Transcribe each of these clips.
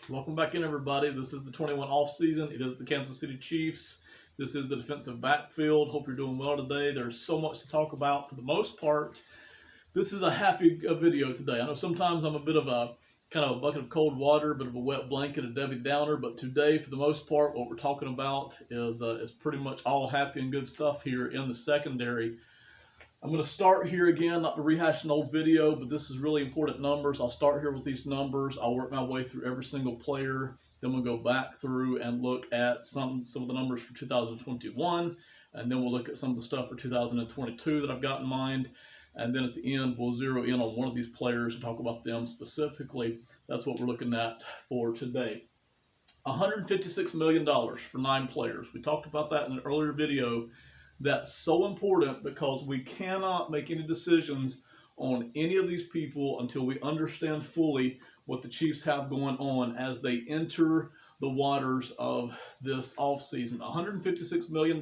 Welcome back in, everybody. This is the 21 off season. It is the Kansas City Chiefs. This is the defensive backfield. Hope you're doing well today. There's so much to talk about. For the most part, this is a happy video today. I know sometimes I'm a bit of a kind of a bucket of cold water, a bit of a wet blanket, a Debbie Downer, but today, for the most part, what we're talking about is pretty much all happy and good stuff here in the secondary. I'm going to start here again, not to rehash an old video, but this is really important numbers. I'll start here with these numbers. I'll work my way through every single player. Then we'll go back through and look at some of the numbers for 2021. And then we'll look at some of the stuff for 2022 that I've got in mind. And then at the end, we'll zero in on one of these players and talk about them specifically. That's what we're looking at for today. $156 million for 9 players. We talked about that in an earlier video. That's so important because we cannot make any decisions on any of these people until we understand fully what the Chiefs have going on as they enter the waters of this offseason. $156 million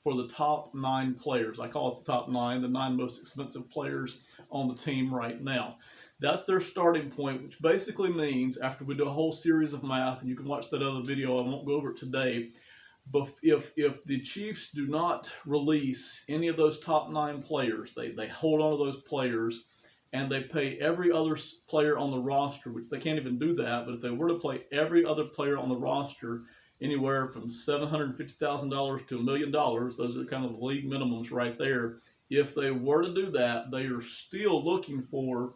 for the top 9 players. I call it the top 9, the 9 most expensive players on the team right now. That's their starting point, which basically means after we do a whole series of math, and you can watch that other video, I won't go over it today, but if the Chiefs do not release any of those top 9 players, they hold on to those players, and they pay every other player on the roster, which they can't even do that, but if they were to play every other player on the roster anywhere from $750,000 to $1 million, those are kind of the league minimums right there. If they were to do that, they are still looking for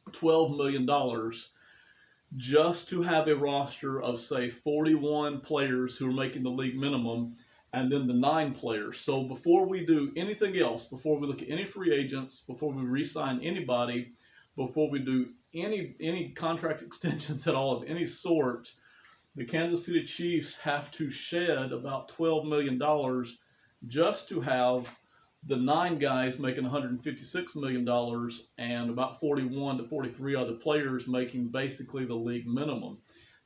$12 million just to have a roster of, say, 41 players who are making the league minimum, and then the 9 players. So before we do anything else, before we look at any free agents, before we re-sign anybody, before we do any contract extensions at all of any sort, the Kansas City Chiefs have to shed about $12 million just to have the 9 guys making $156 million and about 41 to 43 other players making basically the league minimum.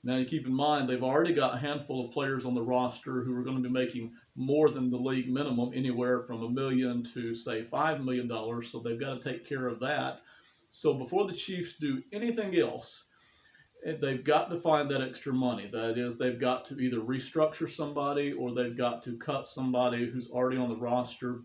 Now, you keep in mind, they've already got a handful of players on the roster who are going to be making more than the league minimum, anywhere from $1 million to, say, $5 million, so they've got to take care of that. So before the Chiefs do anything else, they've got to find that extra money. That is, they've got to either restructure somebody or they've got to cut somebody who's already on the roster,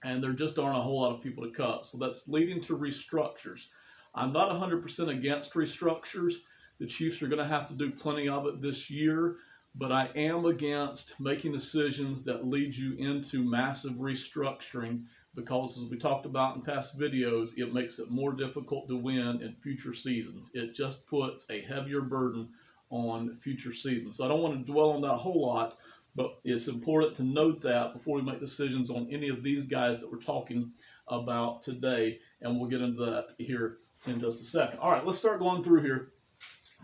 and there just aren't a whole lot of people to cut. So that's leading to restructures. I'm not 100% against restructures. The Chiefs are going to have to do plenty of it this year, but I am against making decisions that lead you into massive restructuring because, as we talked about in past videos, it makes it more difficult to win in future seasons. It just puts a heavier burden on future seasons. So I don't want to dwell on that a whole lot, but it's important to note that before we make decisions on any of these guys that we're talking about today, and we'll get into that here in just a second. All right, let's start going through here.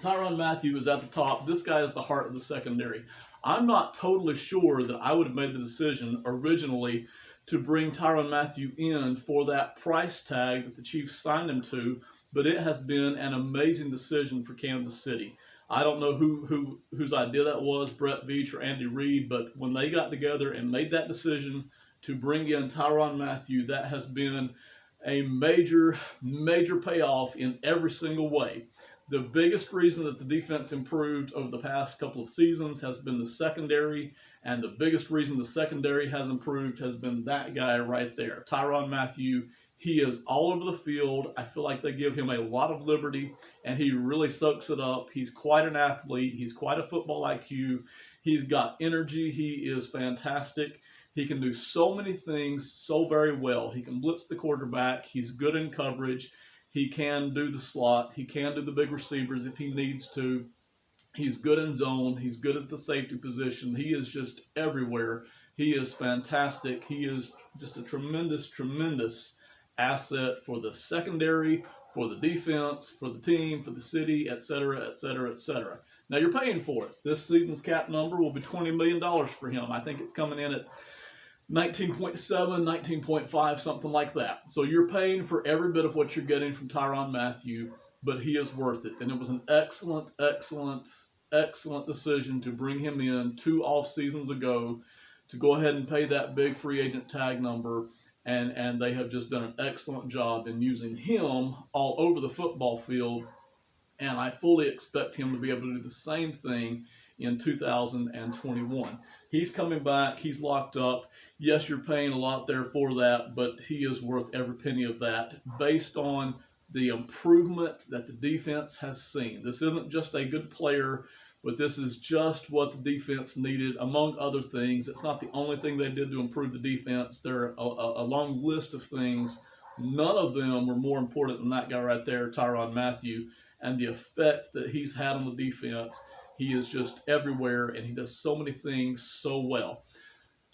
Tyron Matthew is at the top. This guy is the heart of the secondary. I'm not totally sure that I would have made the decision originally to bring Tyron Matthew in for that price tag that the Chiefs signed him to, but it has been an amazing decision for Kansas City. I don't know whose idea that was, Brett Veach or Andy Reid, but when they got together and made that decision to bring in Tyron Matthew, that has been a major payoff in every single way. The biggest reason that the defense improved over the past couple of seasons has been the secondary, and the biggest reason the secondary has improved has been that guy right there, Tyron Matthew. He is all over the field. I feel like they give him a lot of liberty, and he really soaks it up. He's quite an athlete. He's quite a football IQ. He's got energy. He is fantastic. He can do so many things so very well. He can blitz the quarterback. He's good in coverage. He can do the slot. He can do the big receivers if he needs to. He's good in zone. He's good at the safety position. He is just everywhere. He is fantastic. He is just a tremendous asset for the secondary, for the defense, for the team, for the city, etc., etc., etc. Now, you're paying for it. This season's cap number will be $20 million for him. I think it's coming in at 19.7, 19.5, something like that. So you're paying for every bit of what you're getting from Tyron Matthew, but he is worth it. And it was an excellent decision to bring him in 2 off seasons ago to go ahead and pay that big free agent tag number. And they have just done an excellent job in using him all over the football field And I fully expect him to be able to do the same thing in 2021. He's coming back. He's locked up. Yes, you're paying a lot there for that, but he is worth every penny of that based on the improvement that the defense has seen. This isn't just a good player, but this is just what the defense needed, among other things. It's not the only thing they did to improve the defense. There are a long list of things. None of them were more important than that guy right there, Tyron Matthew, and the effect that he's had on the defense. He is just everywhere, and he does so many things so well.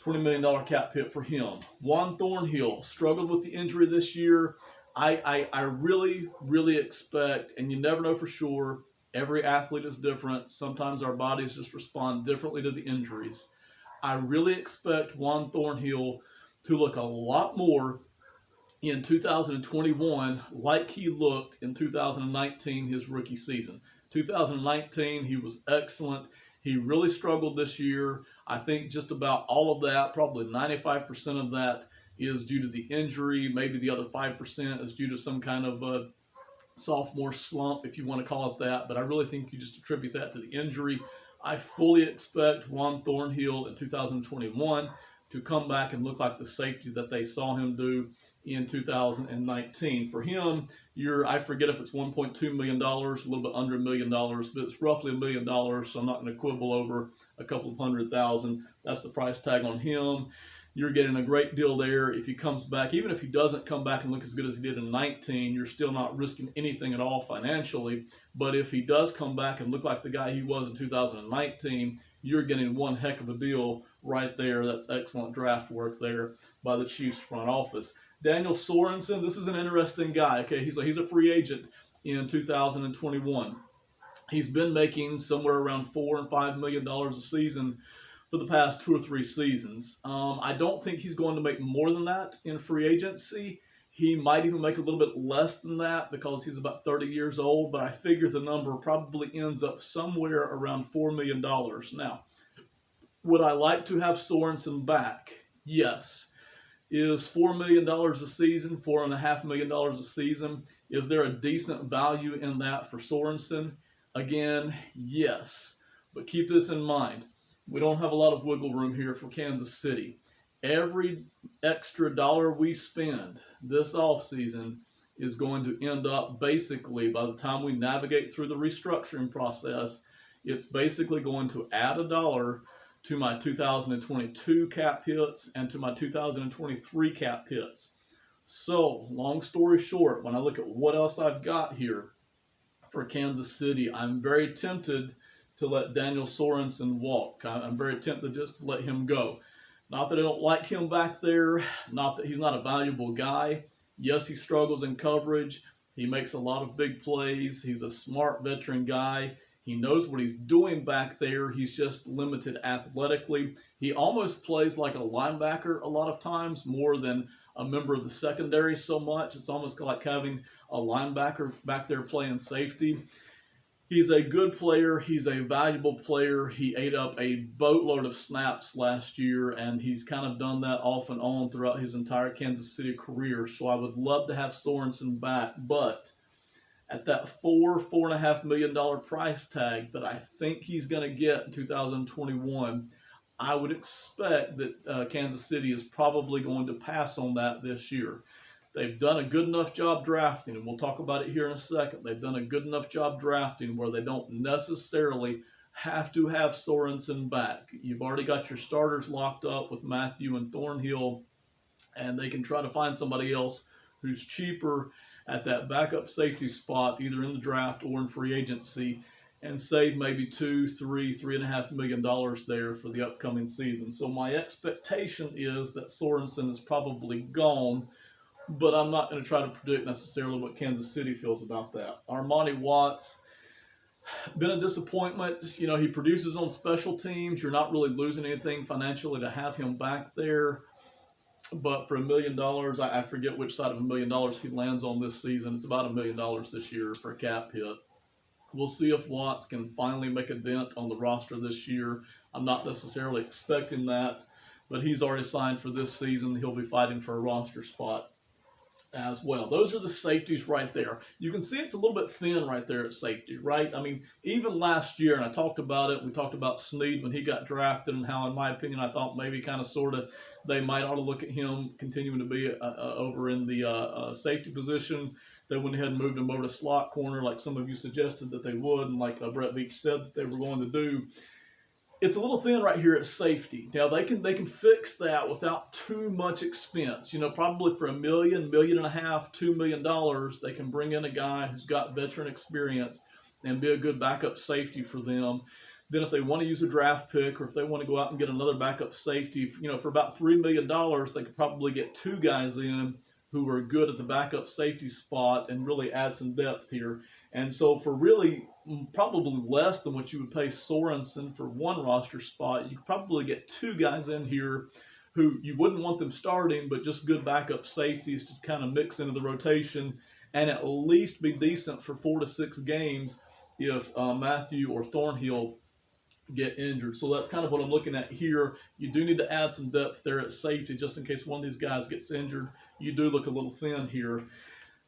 $20 million cap hit for him. Juan Thornhill struggled with the injury this year. I really expect, and you never know for sure, every athlete is different. Sometimes our bodies just respond differently to the injuries. I really expect Juan Thornhill to look a lot more in 2021 like he looked in 2019, his rookie season. 2019, he was excellent. He really struggled this year. I think just about all of that, probably 95% of that, is due to the injury. Maybe the other 5% is due to some kind of a sophomore slump, if you want to call it that. But I really think you just attribute that to the injury. I fully expect Juan Thornhill in 2021 to come back and look like the safety that they saw him do in 2019. For him, I forget if it's $1.2 million, a little bit under $1 million, but it's roughly $1 million, so I'm not going to quibble over a couple of $100,000. That's the price tag on him. You're getting a great deal there. If he comes back, even if he doesn't come back and look as good as he did in 19, you're still not risking anything at all financially. But if he does come back and look like the guy he was in 2019, you're getting one heck of a deal right there. That's excellent draft work there by the Chiefs front office. Daniel Sorensen, this is an interesting guy. Okay, he's a free agent in 2021. He's been making somewhere around $4 and $5 million a season for the past 2 or 3 seasons. I don't think he's going to make more than that in free agency. He might even make a little bit less than that because he's about 30 years old, but I figure the number probably ends up somewhere around $4 million. Now, would I like to have Sorensen back? Yes. Is $4 million a season, $4.5 million a season? Is there a decent value in that for Sorensen? Again, yes. But keep this in mind. We don't have a lot of wiggle room here for Kansas City. Every extra dollar we spend this offseason is going to end up basically, by the time we navigate through the restructuring process, it's basically going to add a dollar to my 2022 cap hits and to my 2023 cap hits. So, long story short, when I look at what else I've got here for Kansas City, I'm very tempted to let Daniel Sorensen walk. I'm very tempted just to let him go. Not that I don't like him back there, not that he's not a valuable guy. Yes, he struggles in coverage. He makes a lot of big plays. He's a smart veteran guy. He knows what he's doing back there. He's just limited athletically. He almost plays like a linebacker a lot of times, more than a member of the secondary so much. It's almost like having a linebacker back there playing safety. He's a good player. He's a valuable player. He ate up a boatload of snaps last year, and he's kind of done that off and on throughout his entire Kansas City career. So I would love to have Sorensen back, but at that $4.5 million price tag that I think he's going to get in 2021, I would expect that Kansas City is probably going to pass on that this year. They've done a good enough job drafting, and we'll talk about it here in a second. They've done a good enough job drafting where they don't necessarily have to have Sorensen back. You've already got your starters locked up with Matthew and Thornhill, and they can try to find somebody else who's cheaper at that backup safety spot, either in the draft or in free agency, and save maybe $3.5 million there for the upcoming season. So my expectation is that Sorensen is probably gone, but I'm not going to try to predict necessarily what Kansas City feels about that. Armani Watts, been a disappointment. You know, he produces on special teams. You're not really losing anything financially to have him back there. But for $1 million, I forget which side of $1 million he lands on this season. It's about $1 million this year for a cap hit. We'll see if Watts can finally make a dent on the roster this year. I'm not necessarily expecting that, but he's already signed for this season. He'll be fighting for a roster spot. as well. Those are the safeties right there. You can see it's a little bit thin right there at safety, right? I mean, even last year, and I talked about it, we talked about Snead when he got drafted and how, in my opinion, I thought maybe kind of sort of they might ought to look at him continuing to be over in the safety position. They went ahead and moved him over to slot corner like some of you suggested that they would, and like Brett Veach said that they were going to do. It's a little thin right here at safety. Now they can fix that without too much expense. You know, probably for $1 million, $1.5 million, $2 million, they can bring in a guy who's got veteran experience and be a good backup safety for them. Then if they want to use a draft pick or if they want to go out and get another backup safety, you know, for about $3 million, they could probably get two guys in who are good at the backup safety spot and really add some depth here. And so for really probably less than what you would pay Sorensen for one roster spot, you could probably get two guys in here who you wouldn't want them starting, but just good backup safeties to kind of mix into the rotation and at least be decent for 4 to 6 games if Matthew or Thornhill get injured. So that's kind of what I'm looking at here. You do need to add some depth there at safety just in case one of these guys gets injured. You do look a little thin here.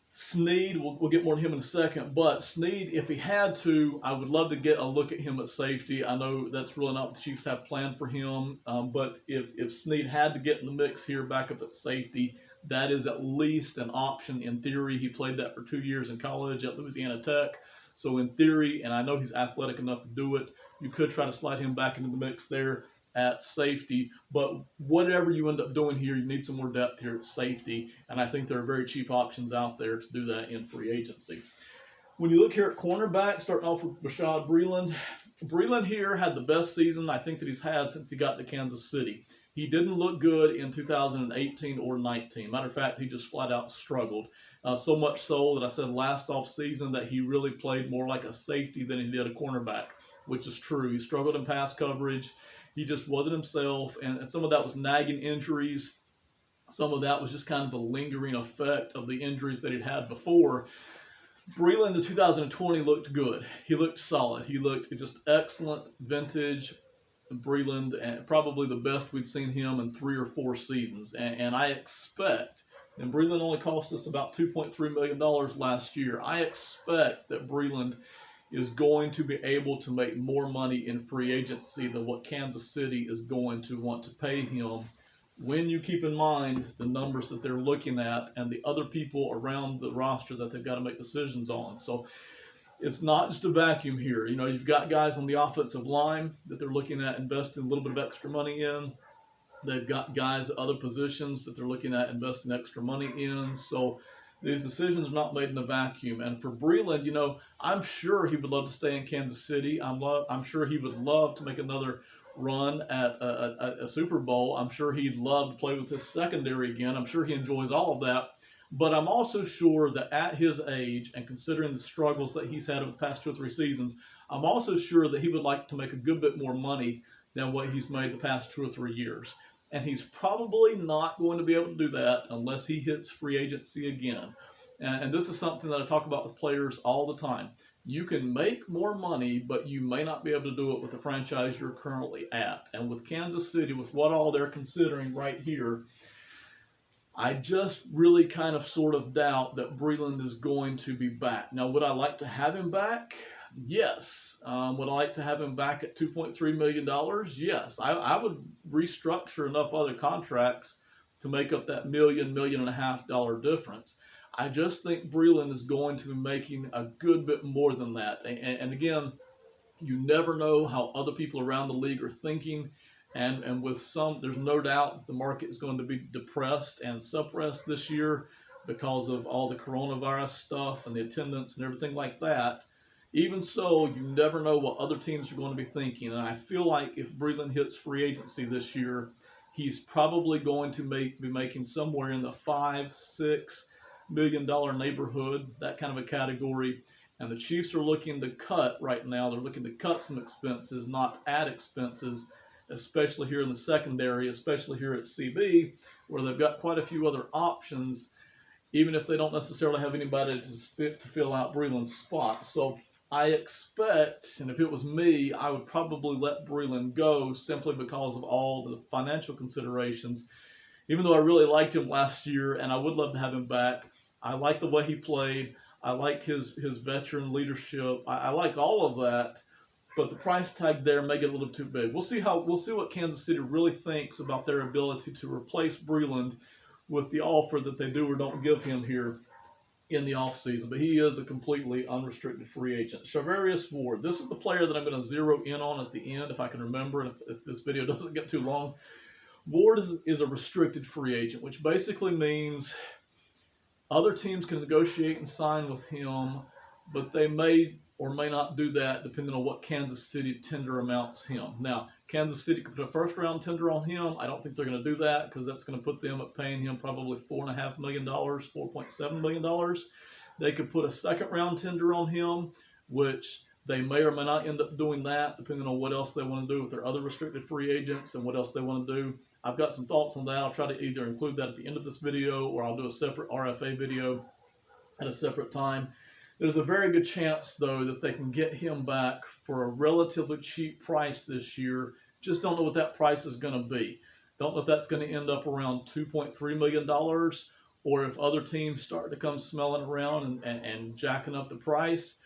Snead, we'll get more to him in a second, but Snead, if he had to, I would love to get a look at him at safety. I know that's really not what the Chiefs have planned for him, but if Snead had to get in the mix here back up at safety, that is at least an option in theory. He played that for 2 years in college at Louisiana Tech. So in theory, and I know he's athletic enough to do it, you could try to slide him back into the mix there at safety. But whatever you end up doing here, you need some more depth here at safety. And I think there are very cheap options out there to do that in free agency. When you look here at cornerback, starting off with Rashad Breeland. Breeland here had the best season I think that he's had since he got to Kansas City. He didn't look good in 2018 or 19. Matter of fact, he just flat out struggled. So much so that I said last offseason that he really played more like a safety than he did a cornerback, which is true. He struggled in pass coverage. He just wasn't himself, and some of that was nagging injuries. Some of that was just kind of the lingering effect of the injuries that he'd had before. Breeland in 2020 looked good. He looked solid. He looked just excellent vintage Breeland, and probably the best we'd seen him in 3 or 4 seasons. And I expect, and Breeland only cost us about $2.3 million last year, I expect that Breeland is going to be able to make more money in free agency than what Kansas City is going to want to pay him when you keep in mind the numbers that they're looking at and the other people around the roster that they've got to make decisions on. So it's not just a vacuum here. You know, you've got guys on the offensive line that they're looking at investing a little bit of extra money in. They've got guys at other positions that they're looking at investing extra money in. So these decisions are not made in a vacuum. And for Breeland, you know, I'm sure he would love to stay in Kansas City. I'm sure he would love to make another run at a Super Bowl. I'm sure he'd love to play with his secondary again. I'm sure he enjoys all of that. But I'm also sure that at his age, and considering the struggles that he's had over the past 2 or 3 seasons, I'm also sure that he would like to make a good bit more money than what he's made the past 2 or 3 years. And he's probably not going to be able to do that unless he hits free agency again. And this is something that I talk about with players all the time. You can make more money, but you may not be able to do it with the franchise you're currently at. And with Kansas City, with what all they're considering right here, I just really kind of sort of doubt that Breeland is going to be back. Now, would I like to have him back? Yes. Would I like to have him back at $2.3 million? Yes. I would restructure enough other contracts to make up that $1.5 million difference. I just think Breeland is going to be making a good bit more than that. And again, you never know how other people around the league are thinking. And with some, there's no doubt that the market is going to be depressed and suppressed this year because of all the coronavirus stuff and the attendance and everything like that. Even so, you never know what other teams are going to be thinking. And I feel like if Breeland hits free agency this year, he's probably going to be making somewhere in the $5-6 million neighborhood, that kind of a category. And the Chiefs are looking to cut right now. They're looking to cut some expenses, not add expenses, especially here in the secondary, especially here at CB, where they've got quite a few other options, even if they don't necessarily have anybody to fill out Breeland's spot. So I expect, and if it was me, I would probably let Breeland go simply because of all the financial considerations. Even though I really liked him last year and I would love to have him back, I like the way he played. I like his veteran leadership. I like all of that. But the price tag there may get a little too big. We'll see what Kansas City really thinks about their ability to replace Breeland with the offer that they do or don't give him here in the offseason. But he is a completely unrestricted free agent. Chauverius Ward. This is the player that I'm going to zero in on at the end if I can remember, and if this video doesn't get too long. Ward is a restricted free agent, which basically means other teams can negotiate and sign with him, but they may or may not do that depending on what Kansas City tender amounts him. Now, Kansas City could put a first-round tender on him. I don't think they're going to do that because that's going to put them at paying him probably $4.5 million, $4.7 million. They could put a second-round tender on him, which they may or may not end up doing that depending on what else they want to do with their other restricted free agents and what else they want to do. I've got some thoughts on that. I'll try to either include that at the end of this video or I'll do a separate RFA video at a separate time. There's a very good chance, though, that they can get him back for a relatively cheap price this year. Just don't know what that price is going to be. Don't know if that's going to end up around $2.3 million or if other teams start to come smelling around and jacking up the price.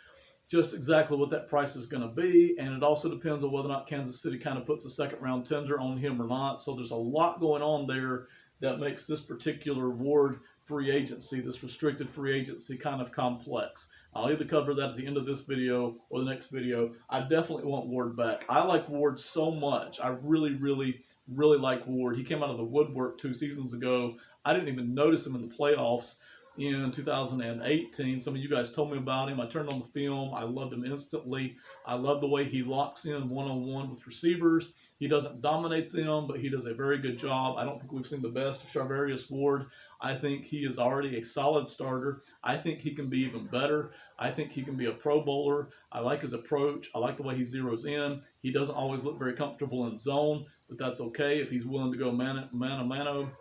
Just exactly what that price is going to be, and it also depends on whether or not Kansas City kind of puts a second-round tender on him or not. So there's a lot going on there that makes this particular Ward free agency, this restricted free agency, kind of complex. I'll either cover that at the end of this video or the next video. I definitely want Ward back. I like Ward so much. I really, really, really like Ward. He came out of the woodwork 2 seasons ago. I didn't even notice him in the playoffs in 2018. Some of you guys told me about him. I turned on the film. I loved him instantly. I love the way he locks in one-on-one with receivers. He doesn't dominate them, but he does a very good job. I don't think we've seen the best of Chauverius Ward. I think he is already a solid starter. I think he can be even better. I think he can be a Pro Bowler. I like his approach. I like the way he zeroes in. He doesn't always look very comfortable in zone, but that's okay if he's willing to go mano-a-mano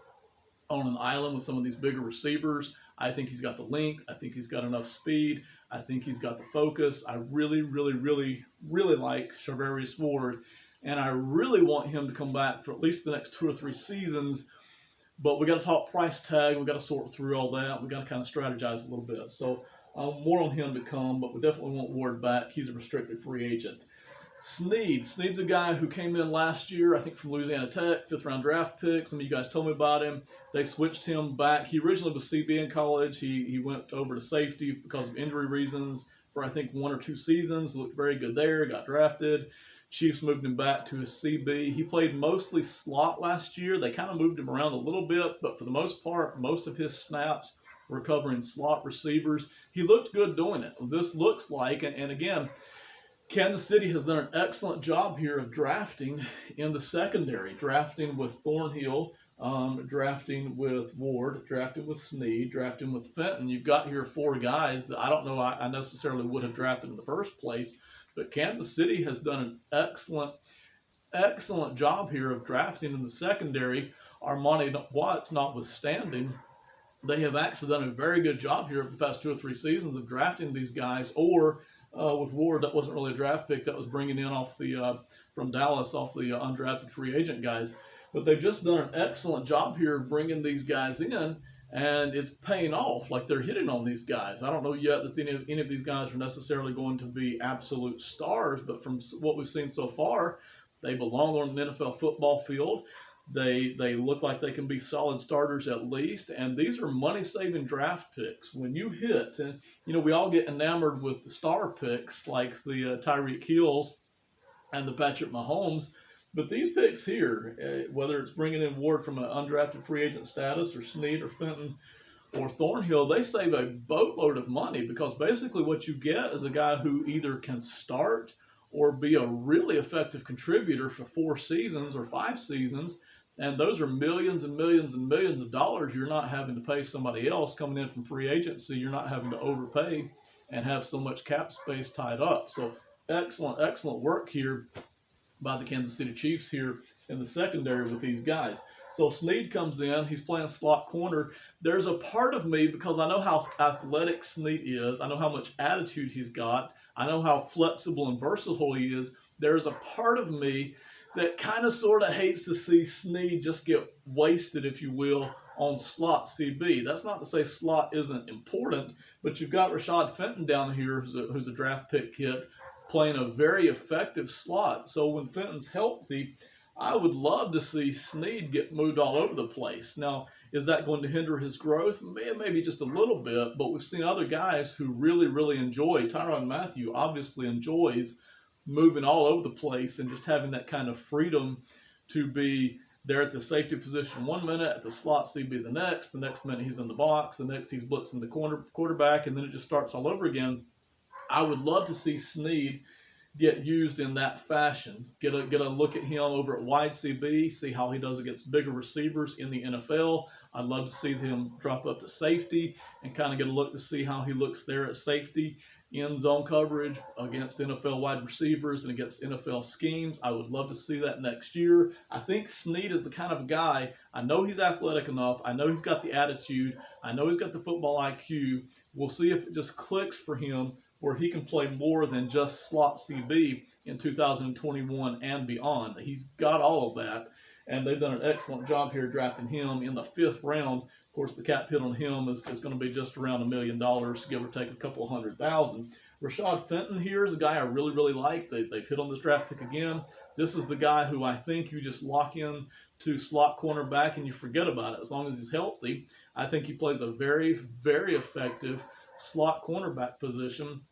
on an island with some of these bigger receivers. I think he's got the length. I think he's got enough speed. I think he's got the focus. I really, really, really, really like Chauverius Ward, and I really want him to come back for at least the next 2 or 3 seasons. But we got to talk price tag. We got to sort through all that. We got to kind of strategize a little bit. So more on him to come, but we definitely want Ward back. He's a restricted free agent. Sneed's a guy who came in last year, I think from Louisiana Tech, 5th-round draft pick. Some of you guys told me about him. They switched him back. He originally was CB in college. He went over to safety because of injury reasons for, I think, 1 or 2 seasons. Looked very good there, got drafted. Chiefs moved him back to his CB. He played mostly slot last year. They kind of moved him around a little bit, but for the most part, most of his snaps were covering slot receivers. He looked good doing it. This looks like, and again, Kansas City has done an excellent job here of drafting in the secondary, drafting with Thornhill, drafting with Ward, drafting with Sneed, drafting with Fenton. You've got here 4 guys that I don't know I necessarily would have drafted in the first place, but Kansas City has done an excellent job here of drafting in the secondary. Armani Watts notwithstanding, they have actually done a very good job here over the past 2 or 3 seasons of drafting these guys, or with Ward, that wasn't really a draft pick. That was bringing in off the from Dallas, off the undrafted free agent guys. But they've just done an excellent job here of bringing these guys in, and it's paying off. Like, they're hitting on these guys. I don't know yet that any of these guys are necessarily going to be absolute stars, but from what we've seen so far, they belong on an NFL football field. They look like they can be solid starters at least, and these are money-saving draft picks. When you hit, and we all get enamored with the star picks like the Tyreek Hills and the Patrick Mahomes, but these picks here, whether it's bringing in Ward from an undrafted free agent status, or Sneed, or Fenton, or Thornhill, they save a boatload of money, because basically what you get is a guy who either can start or be a really effective contributor for 4 seasons or 5 seasons. And those are millions and millions and millions of dollars you're not having to pay somebody else coming in from free agency. You're not having to overpay and have so much cap space tied up. So excellent work here by the Kansas City Chiefs here in the secondary with these guys. So Sneed comes in. He's playing slot corner. There's a part of me, because I know how athletic Sneed is. I know how much attitude he's got. I know how flexible and versatile he is. There's a part of me that kind of sort of hates to see Sneed just get wasted, if you will, on slot CB. That's not to say slot isn't important, but you've got Rashad Fenton down here, who's a draft pick kid, playing a very effective slot. So when Fenton's healthy, I would love to see Snead get moved all over the place. Now, is that going to hinder his growth? Maybe just a little bit, but we've seen other guys who really, really enjoy. Tyron Matthew obviously enjoys moving all over the place and just having that kind of freedom to be there at the safety position 1 minute, at the slot CB the next minute he's in the box, the next he's blitzing the quarterback, and then it just starts all over again. I would love to see Snead get used in that fashion. Get a look at him over at wide CB, see how he does against bigger receivers in the NFL. I'd love to see him drop up to safety and kind of get a look to see how he looks there at safety in zone coverage against NFL wide receivers and against NFL schemes. I would love to see that next year. I think Snead is the kind of guy, I know he's athletic enough, I know he's got the attitude, I know he's got the football IQ. We'll see if it just clicks for him where he can play more than just slot CB in 2021 and beyond. He's got all of that, and they've done an excellent job here drafting him in the 5th round. Of course, the cap hit on him is going to be just around $1 million, give or take a couple of $100,000. Rashad Fenton here is a guy I really, really like. They've hit on this draft pick again. This is the guy who I think you just lock in to slot cornerback and you forget about it. As long as he's healthy, I think he plays a very, very effective slot cornerback position.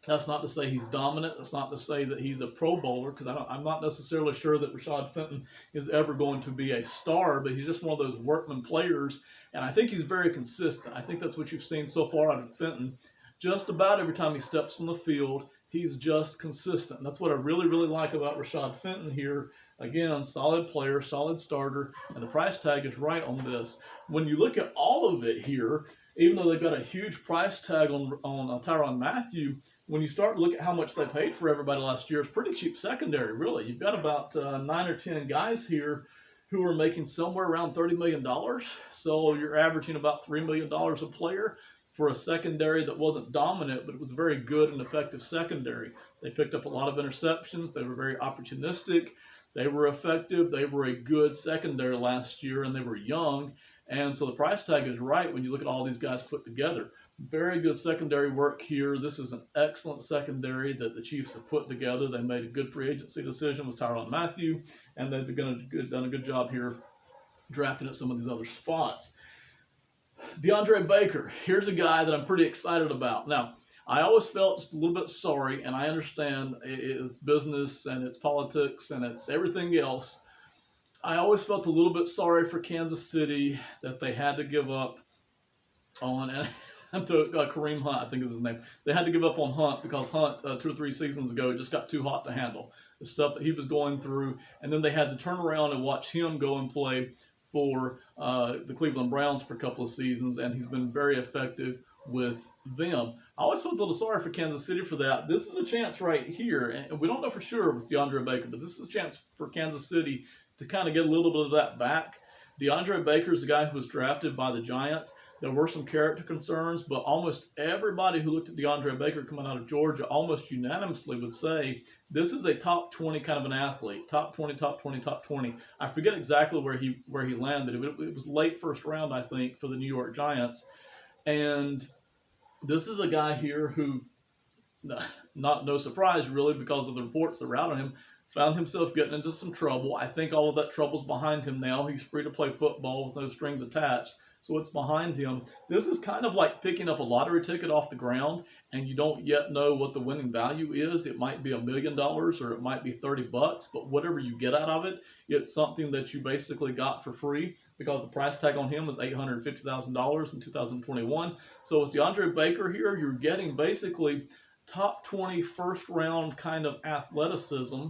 That's not to say he's dominant. That's not to say that he's a Pro Bowler, because I'm not necessarily sure that Rashad Fenton is ever going to be a star, but he's just one of those workman players, and I think he's very consistent. I think that's what you've seen so far out of Fenton. Just about every time he steps on the field, he's just consistent. That's what I really, really like about Rashad Fenton here. Again, solid player, solid starter, and the price tag is right on this. When you look at all of it here, even though they've got a huge price tag on Tyron Matthew, when you start to look at how much they paid for everybody last year, it's pretty cheap secondary, really. You've got about 9 or 10 guys here who are making somewhere around $30 million. So you're averaging about $3 million a player for a secondary that wasn't dominant, but it was a very good and effective secondary. They picked up a lot of interceptions. They were very opportunistic. They were effective. They were a good secondary last year, and they were young. And so the price tag is right when you look at all these guys put together. Very good secondary work here. This is an excellent secondary that the Chiefs have put together. They made a good free agency decision with Tyron Matthew, and they've done a good job here drafting at some of these other spots. Deandre Baker, here's a guy that I'm pretty excited about. Now, I always felt just a little bit sorry, and I understand it's business and it's politics and it's everything else. I always felt a little bit sorry for Kansas City that they had to give up on Kareem Hunt, I think is his name. They had to give up on Hunt because Hunt 2 or 3 seasons ago just got too hot to handle. The stuff that he was going through, and then they had to turn around and watch him go and play for the Cleveland Browns for a couple of seasons, and he's been very effective with them. I always felt a little sorry for Kansas City for that. This is a chance right here, and we don't know for sure with DeAndre Baker, but this is a chance for Kansas City to kind of get a little bit of that back. DeAndre Baker is a guy who was drafted by the Giants. There were some character concerns, but almost everybody who looked at DeAndre Baker coming out of Georgia almost unanimously would say this is a top 20 kind of an athlete. Top 20, top 20, top 20. I forget exactly where he landed. It was late first round, I think, for the New York Giants. And this is a guy here who, no surprise really because of the reports that were out on him, found himself getting into some trouble. I think all of that trouble's behind him now. He's free to play football with no strings attached. So it's behind him. This is kind of like picking up a lottery ticket off the ground and you don't yet know what the winning value is. It might be $1 million or it might be $30, but whatever you get out of it, it's something that you basically got for free because the price tag on him was $850,000 in 2021. So with DeAndre Baker here, you're getting basically top 20 first round kind of athleticism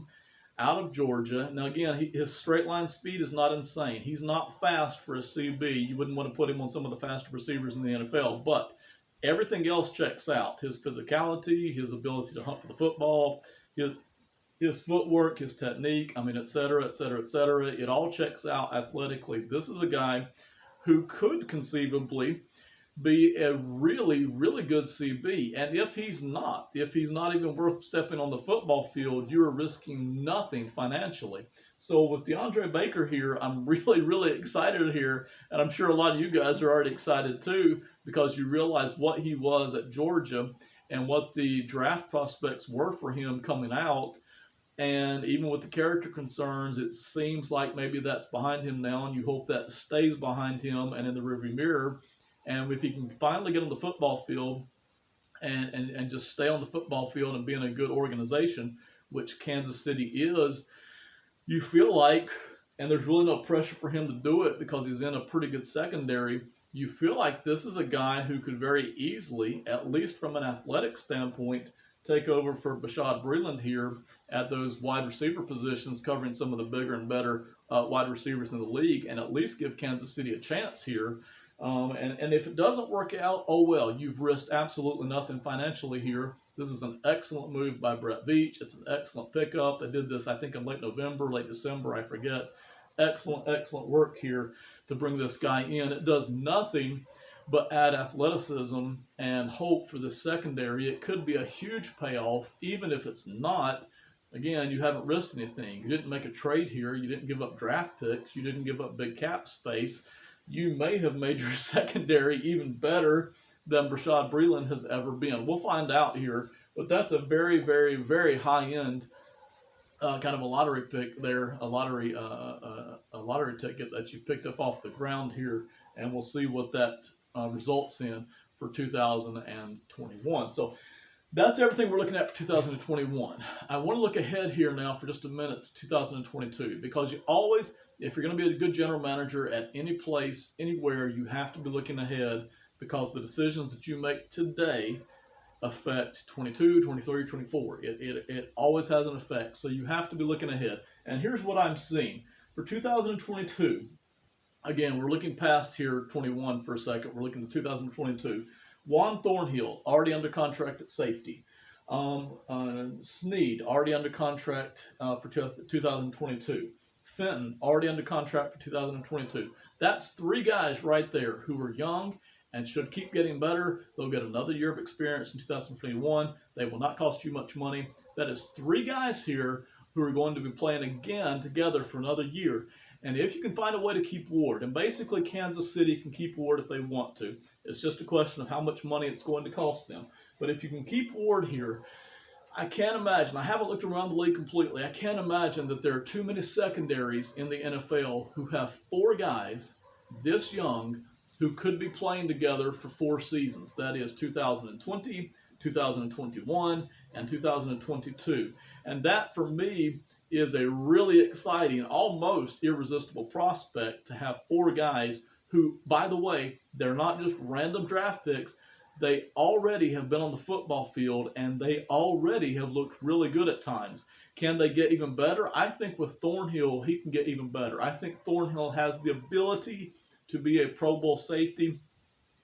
out of Georgia. Now, again, his straight line speed is not insane. He's not fast for a CB. You wouldn't want to put him on some of the faster receivers in the NFL, but everything else checks out. His physicality, his ability to hunt for the football, his footwork, his technique, et cetera, et cetera, et cetera. It all checks out athletically. This is a guy who could conceivably be a really, really good CB. And if he's not even worth stepping on the football field, you're risking nothing financially. So with Deandre Baker here, I'm really, really excited here. And I'm sure a lot of you guys are already excited too, because you realize what he was at Georgia and what the draft prospects were for him coming out. And even with the character concerns, it seems like maybe that's behind him now, and you hope that stays behind him and in the rearview mirror. And if he can finally get on the football field and just stay on the football field and be in a good organization, which Kansas City is, you feel like, and there's really no pressure for him to do it because he's in a pretty good secondary, you feel like this is a guy who could very easily, at least from an athletic standpoint, take over for Rashad Breeland here at those wide receiver positions, covering some of the bigger and better wide receivers in the league, and at least give Kansas City a chance here. And if it doesn't work out, oh well, you've risked absolutely nothing financially here. This is an excellent move by Brett Veach. It's an excellent pickup. They did this, I think, in late November, late December, I forget. Excellent, excellent work here to bring this guy in. It does nothing but add athleticism and hope for the secondary. It could be a huge payoff, even if it's not. Again, you haven't risked anything. You didn't make a trade here. You didn't give up draft picks. You didn't give up big cap space. You may have made your secondary even better than Rashad Breeland has ever been. We'll find out here, but that's a very, very, very high-end kind of a lottery pick there, a lottery ticket that you picked up off the ground here, and we'll see what that results in for 2021. So that's everything we're looking at for 2021. I want to look ahead here now for just a minute to 2022, because you always, if you're going to be a good general manager at any place, anywhere, you have to be looking ahead, because the decisions that you make today affect 22, 23, 24. It always has an effect. So you have to be looking ahead. And here's what I'm seeing. For 2022, again, we're looking past here 21 for a second. We're looking at 2022. Juan Thornhill, already under contract at safety. Snead, already under contract for 2022. Fenton, already under contract for 2022. That's three guys right there who are young and should keep getting better. They'll get another year of experience in 2021. They will not cost you much money. That is three guys here who are going to be playing again together for another year. And if you can find a way to keep Ward, and basically Kansas City can keep Ward if they want to. It's just a question of how much money it's going to cost them. But if you can keep Ward here, I can't imagine, I haven't looked around the league completely, I can't imagine that there are too many secondaries in the NFL who have four guys this young who could be playing together for 4 seasons. That is 2020, 2021, and 2022. And that, for me, is a really exciting, almost irresistible prospect to have 4 guys who, by the way, they're not just random draft picks. They already have been on the football field, and they already have looked really good at times. Can they get even better? I think with Thornhill, he can get even better. I think Thornhill has the ability to be a Pro Bowl safety.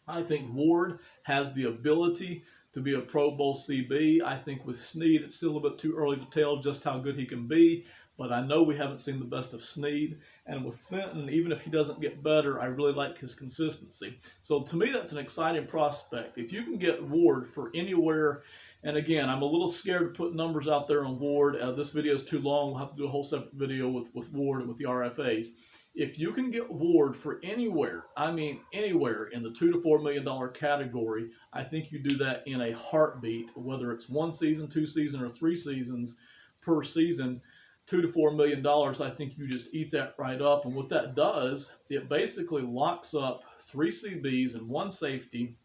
I think Ward has the ability to be a Pro Bowl CB. I think with Snead, it's still a bit too early to tell just how good he can be, but I know we haven't seen the best of Snead. And with Fenton, even if he doesn't get better, I really like his consistency. So to me, that's an exciting prospect. If you can get Ward for anywhere, and again, I'm a little scared to put numbers out there on Ward. This video is too long. We'll have to do a whole separate video with Ward and with the RFAs. If you can get Ward for anywhere, I mean anywhere in the $2 to $4 million category, I think you do that in a heartbeat, whether it's 1 season, 2 seasons, or 3 seasons per season. $2 to $4 million, I think you just eat that right up. And what that does, it basically locks up 3 CBs and 1 safety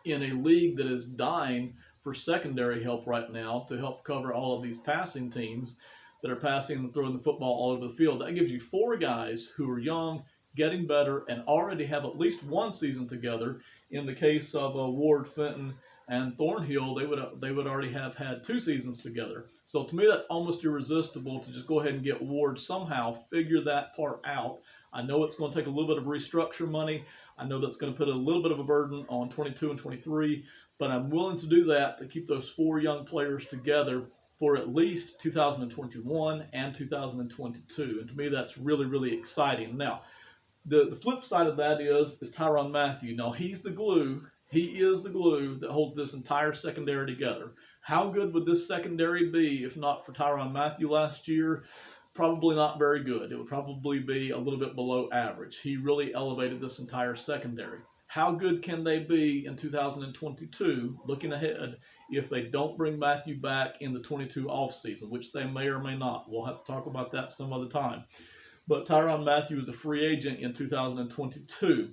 in a league that is dying for secondary help right now to help cover all of these passing teams that are passing and throwing the football all over the field. That gives you 4 guys who are young, getting better, and already have at least 1 season together. In the case of Ward, Fenton, and Thornhill, they would already have had 2 seasons together. So to me, that's almost irresistible to just go ahead and get Ward somehow, figure that part out. I know it's going to take a little bit of restructure money. I know that's going to put a little bit of a burden on 22 and 23, but I'm willing to do that to keep those 4 young players together for at least 2021 and 2022. And to me, that's really, really exciting. Now, The flip side of that is Tyron Matthew. Now, he's the glue. He is the glue that holds this entire secondary together. How good would this secondary be if not for Tyron Matthew last year? Probably not very good. It would probably be a little bit below average. He really elevated this entire secondary. How good can they be in 2022, looking ahead, if they don't bring Matthew back in the 22 offseason, which they may or may not? We'll have to talk about that some other time. But Tyron Matthew is a free agent in 2022.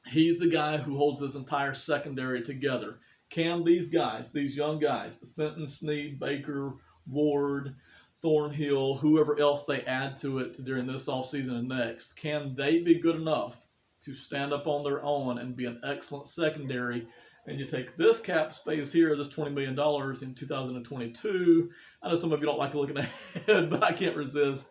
He's the guy who holds this entire secondary together. Can these guys, these young guys, the Fenton, Snead, Baker, Ward, Thornhill, whoever else they add to it during this offseason and next, can they be good enough to stand up on their own and be an excellent secondary? And you take this cap space here, this $20 million in 2022. I know some of you don't like looking ahead, but I can't resist.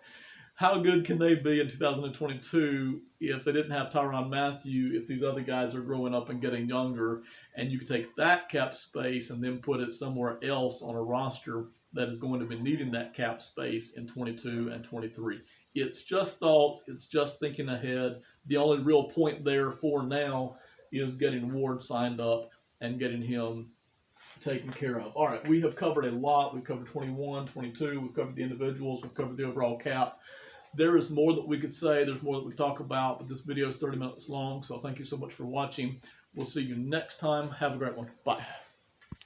How good can they be in 2022 if they didn't have Tyron Matthew, if these other guys are growing up and getting younger, and you can take that cap space and then put it somewhere else on a roster that is going to be needing that cap space in 22 and 23. It's just thoughts. It's just thinking ahead. The only real point there for now is getting Ward signed up and getting him taken care of. All right, we have covered a lot. We've covered 21, 22. We've covered the individuals. We've covered the overall cap. There is more that we could say. There's more that we could talk about, but this video is 30 minutes long, so thank you so much for watching. We'll see you next time. Have a great one. Bye.